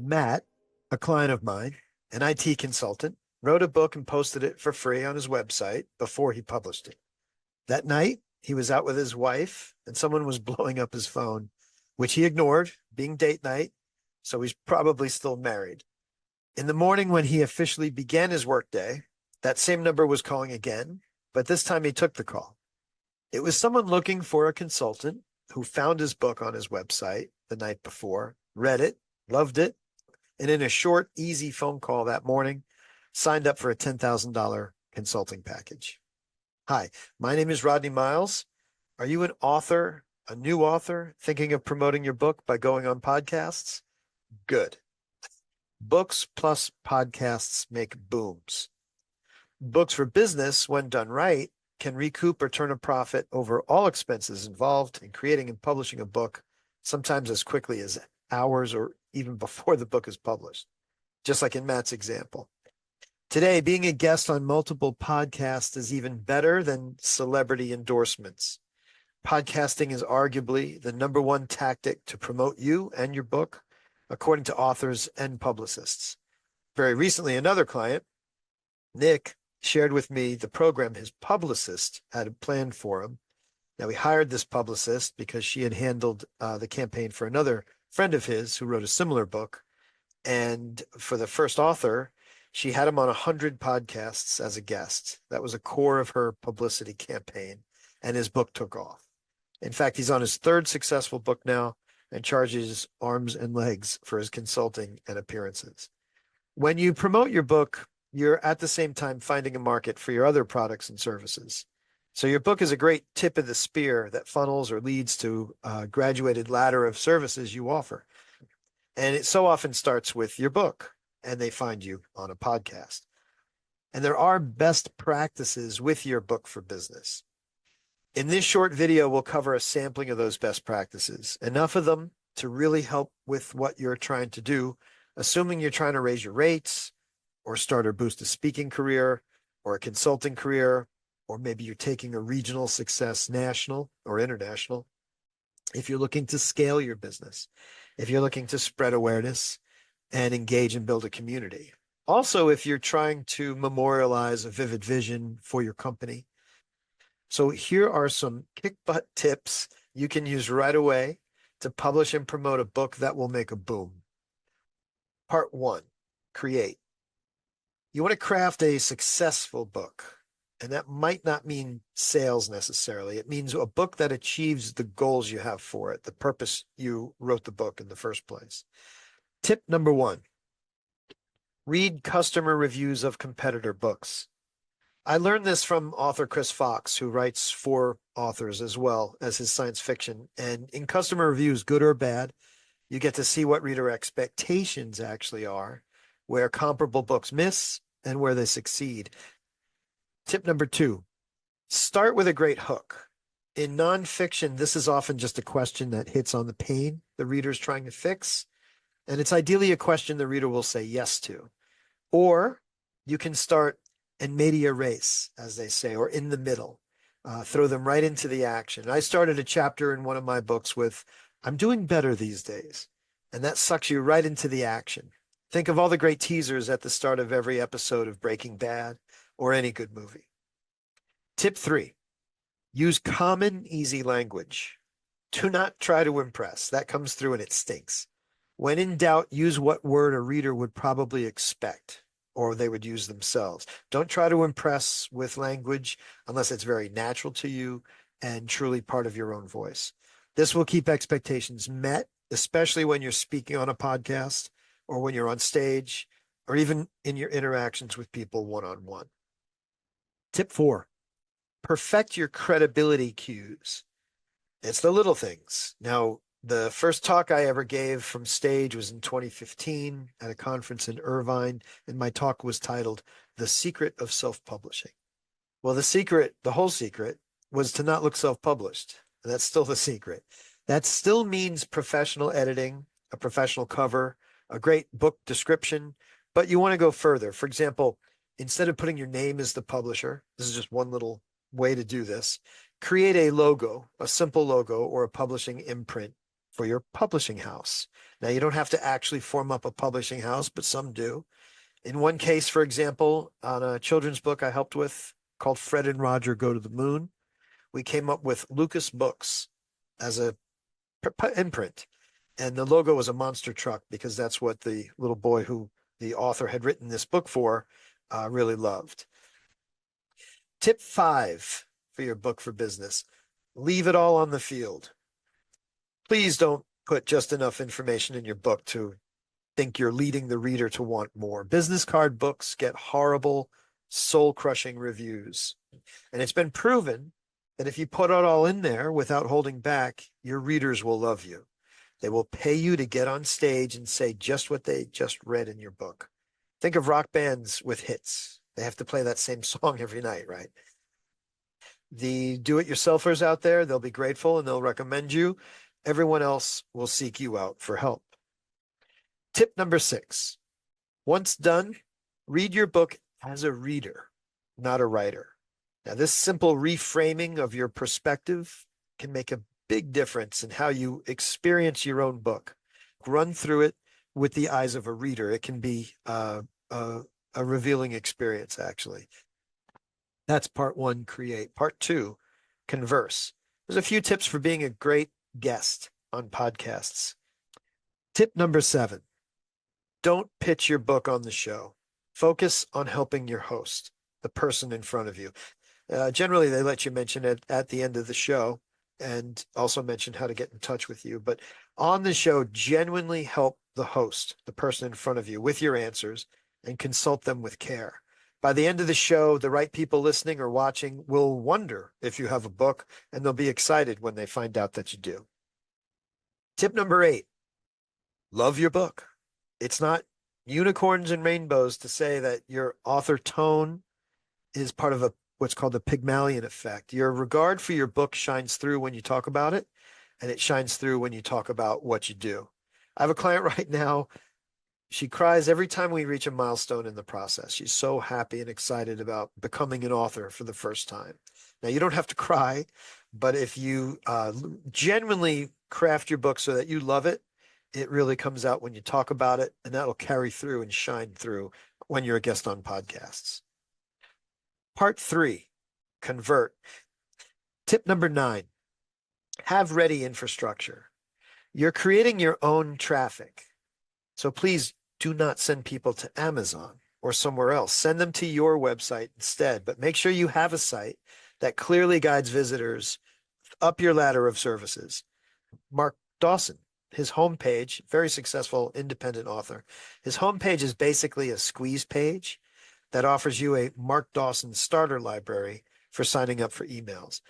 Matt, a client of mine, an IT consultant, wrote a book and posted it for free on his website before he published it. That night, he was out with his wife and someone was blowing up his phone, which he ignored, being date night, so he's probably still married. In the morning, when he officially began his workday, that same number was calling again, but this time he took the call. It was someone looking for a consultant who found his book on his website the night before, read it, loved it, and in a short, easy phone call that morning, signed up for a $10,000 consulting package. Hi, my name is Rodney Miles. Are you an author, a new author, thinking of promoting your book by going on podcasts? Good. Books plus podcasts make booms. Books for business, when done right, can recoup or turn a profit over all expenses involved in creating and publishing a book, sometimes as quickly as hours or even before the book is published, just like in Matt's example. Today, being a guest on multiple podcasts is even better than celebrity endorsements. Podcasting is arguably the number one tactic to promote you and your book, according to authors and publicists. Very recently, another client, Nick, shared with me the program his publicist had planned for him. Now, he hired this publicist because she had handled the campaign for another friend of his who wrote a similar book. And for the first author, she had him on 100 podcasts as a guest. That was a core of her publicity campaign, and his book took off. In fact, he's on his third successful book now and charges arms and legs for his consulting and appearances. When you promote your book, you're at the same time finding a market for your other products and services. So your book is a great tip of the spear that funnels or leads to a graduated ladder of services you offer. And it so often starts with your book, and they find you on a podcast. And there are best practices with your book for business. In this short video, we'll cover a sampling of those best practices, enough of them to really help with what you're trying to do, assuming you're trying to raise your rates or start or boost a speaking career or a consulting career, or maybe you're taking a regional success national or international. If you're looking to scale your business, if you're looking to spread awareness and engage and build a community. Also, if you're trying to memorialize a vivid vision for your company. So here are some kick butt tips you can use right away to publish and promote a book that will make a boom. Part 1, create. You want to craft a successful book, and that might not mean sales necessarily. It means a book that achieves the goals you have for it, the purpose you wrote the book in the first place. Tip number 1, read customer reviews of competitor books. I learned this from author Chris Fox, who writes for authors as well as his science fiction. And in customer reviews, good or bad, you get to see what reader expectations actually are, where comparable books miss and where they succeed. Tip number 2, start with a great hook. In nonfiction, this is often just a question that hits on the pain the reader's trying to fix. And it's ideally a question the reader will say yes to. Or you can start in media res, as they say, or in the middle. Throw them right into the action. I started a chapter in one of my books with, I'm doing better these days. And that sucks you right into the action. Think of all the great teasers at the start of every episode of Breaking Bad or any good movie. Tip 3, use common, easy language. Do not try to impress. That comes through and it stinks. When in doubt, use what word a reader would probably expect or they would use themselves. Don't try to impress with language unless it's very natural to you and truly part of your own voice. This will keep expectations met, especially when you're speaking on a podcast or when you're on stage or even in your interactions with people one-on-one. Tip 4, perfect your credibility cues. It's the little things. Now, the first talk I ever gave from stage was in 2015 at a conference in Irvine, and my talk was titled The Secret of Self-Publishing. Well, the whole secret, was to not look self-published. And that's still the secret. That still means professional editing, a professional cover, a great book description, but you want to go further. For example, instead of putting your name as the publisher, this is just one little way to do this, create a logo, a simple logo or a publishing imprint for your publishing house. Now, you don't have to actually form up a publishing house, but some do. In one case, for example, on a children's book I helped with called Fred and Roger Go to the Moon, we came up with Lucas Books as a imprint. And the logo was a monster truck because that's what the little boy who the author had written this book for really loved. Tip 5 for your book for business: leave it all on the field. Please don't put just enough information in your book to think you're leading the reader to want more. Business card books get horrible, soul-crushing reviews. And it's been proven that if you put it all in there without holding back, your readers will love you. They will pay you to get on stage and say just what they just read in your book. Think of rock bands with hits. They have to play that same song every night, right? The do-it-yourselfers out there, they'll be grateful and they'll recommend you. Everyone else will seek you out for help. Tip number 6. Once done, read your book as a reader, not a writer. Now, this simple reframing of your perspective can make a big difference in how you experience your own book. Run through it with the eyes of a reader. It can be a revealing experience, actually. That's part 1, create. Part 2, converse. There's a few tips for being a great guest on podcasts. Tip number 7, don't pitch your book on the show. Focus on helping your host, the person in front of you. Generally, they let you mention it at the end of the show and also mention how to get in touch with you. But on the show, genuinely help the host, the person in front of you, with your answers and consult them with care. By the end of the show, the right people listening or watching will wonder if you have a book, and they'll be excited when they find out that you do. Tip number 8, love your book. It's not unicorns and rainbows to say that your author tone is part of what's called the Pygmalion effect. Your regard for your book shines through when you talk about it, and it shines through when you talk about what you do. I have a client right now. She cries every time we reach a milestone in the process. She's so happy and excited about becoming an author for the first time. Now, you don't have to cry, but if you genuinely craft your book so that you love it, it really comes out when you talk about it, and that'll carry through and shine through when you're a guest on podcasts. Part 3, convert. Tip number 9, have ready infrastructure. You're creating your own traffic. So please do not send people to Amazon or somewhere else. Send them to your website instead, but make sure you have a site that clearly guides visitors up your ladder of services. Mark Dawson, his homepage, very successful independent author, his homepage is basically a squeeze page that offers you a Mark Dawson starter library for signing up for emails.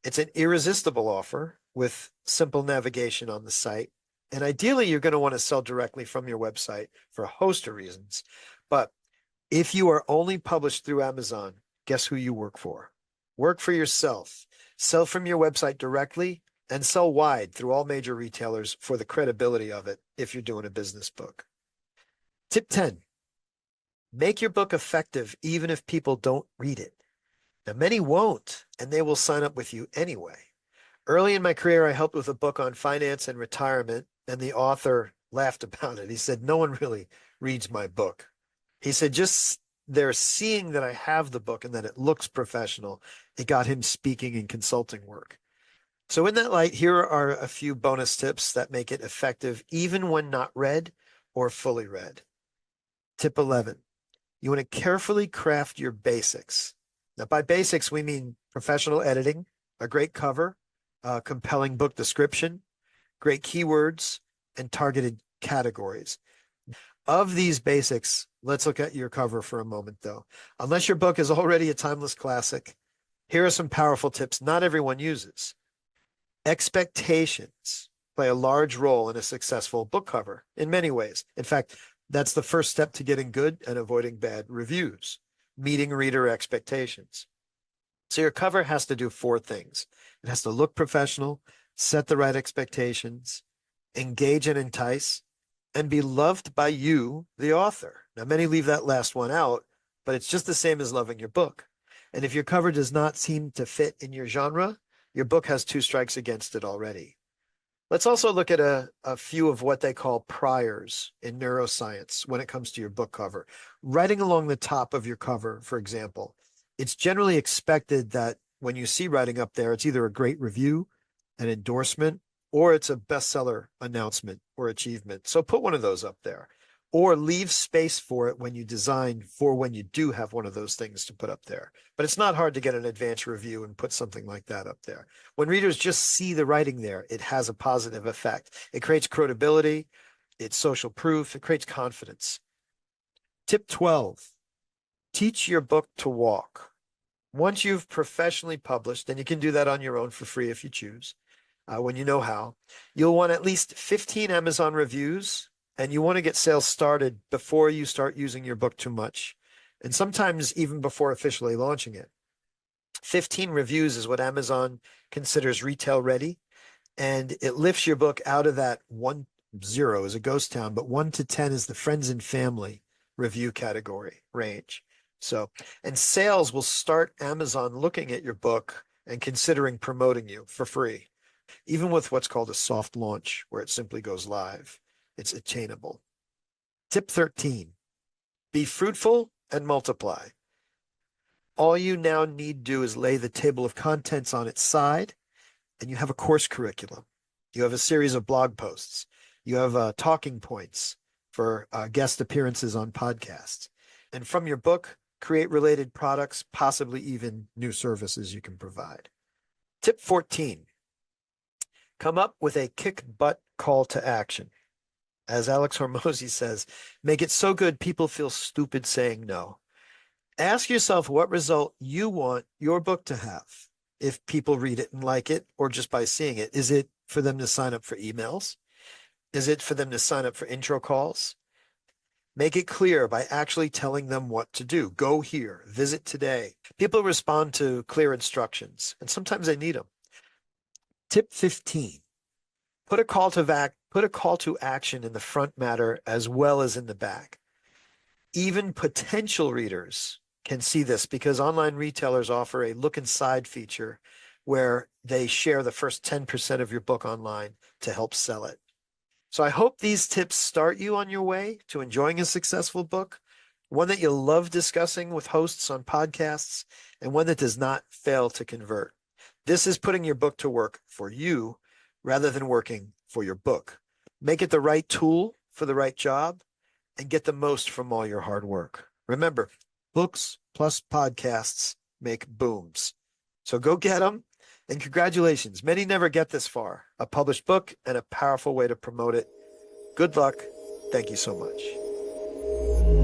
It's an irresistible offer with simple navigation on the site. And ideally, you're going to want to sell directly from your website for a host of reasons. But if you are only published through Amazon, guess who you work for? Work for yourself. Sell from your website directly and sell wide through all major retailers for the credibility of it if you're doing a business book. Tip 10, make your book effective even if people don't read it. Now, many won't, and they will sign up with you anyway. Early in my career, I helped with a book on finance and retirement, and the author laughed about it. He said, no one really reads my book. He said, just they're seeing that I have the book and that it looks professional. It got him speaking and consulting work. So in that light, here are a few bonus tips that make it effective even when not read or fully read. Tip 11, you want to carefully craft your basics. Now, by basics, we mean professional editing, a great cover, a compelling book description, great keywords, and targeted categories. Of these basics, let's look at your cover for a moment, though. Unless your book is already a timeless classic, here are some powerful tips not everyone uses. Expectations play a large role in a successful book cover in many ways. In fact, that's the first step to getting good and avoiding bad reviews, meeting reader expectations. So your cover has to do 4 things. It has to look professional, set the right expectations, engage and entice, and be loved by you, the author. Now, many leave that last one out, but it's just the same as loving your book. And if your cover does not seem to fit in your genre, your book has 2 strikes against it already. Let's also look at a few of what they call priors in neuroscience when it comes to your book cover. Writing along the top of your cover, for example, it's generally expected that when you see writing up there, it's either a great review, an endorsement, or it's a bestseller announcement or achievement. So put one of those up there, or leave space for it when you design for when you do have one of those things to put up there. But it's not hard to get an advanced review and put something like that up there. When readers just see the writing there, it has a positive effect. It creates credibility, it's social proof, it creates confidence. Tip 12, teach your book to walk. Once you've professionally published, and you can do that on your own for free if you choose, when you know how, you'll want at least 15 Amazon reviews, and you want to get sales started before you start using your book too much, and sometimes even before officially launching it. 15 reviews is what Amazon considers retail ready, and it lifts your book out of that 1-0 is a ghost town, but 1 to 10 is the friends and family review category range. So, and sales will start Amazon looking at your book and considering promoting you for free. Even with what's called a soft launch, where it simply goes live, it's attainable. Tip 13, be fruitful and multiply. All you now need to do is lay the table of contents on its side, and you have a course curriculum. You have a series of blog posts. You have talking points for guest appearances on podcasts. And from your book, create related products, possibly even new services you can provide. Tip 14, come up with a kick-butt call to action. As Alex Hormozy says, make it so good people feel stupid saying no. Ask yourself what result you want your book to have if people read it and like it, or just by seeing it. Is it for them to sign up for emails? Is it for them to sign up for intro calls? Make it clear by actually telling them what to do. Go here, visit today. People respond to clear instructions, and sometimes they need them. Tip 15, put a call to action in the front matter as well as in the back. Even potential readers can see this because online retailers offer a look inside feature where they share the first 10% of your book online to help sell it. So I hope these tips start you on your way to enjoying a successful book, one that you'll love discussing with hosts on podcasts, and one that does not fail to convert. This is putting your book to work for you rather than working for your book. Make it the right tool for the right job and get the most from all your hard work. Remember, books plus podcasts make booms. So go get them. And congratulations. Many never get this far. A published book and a powerful way to promote it. Good luck. Thank you so much.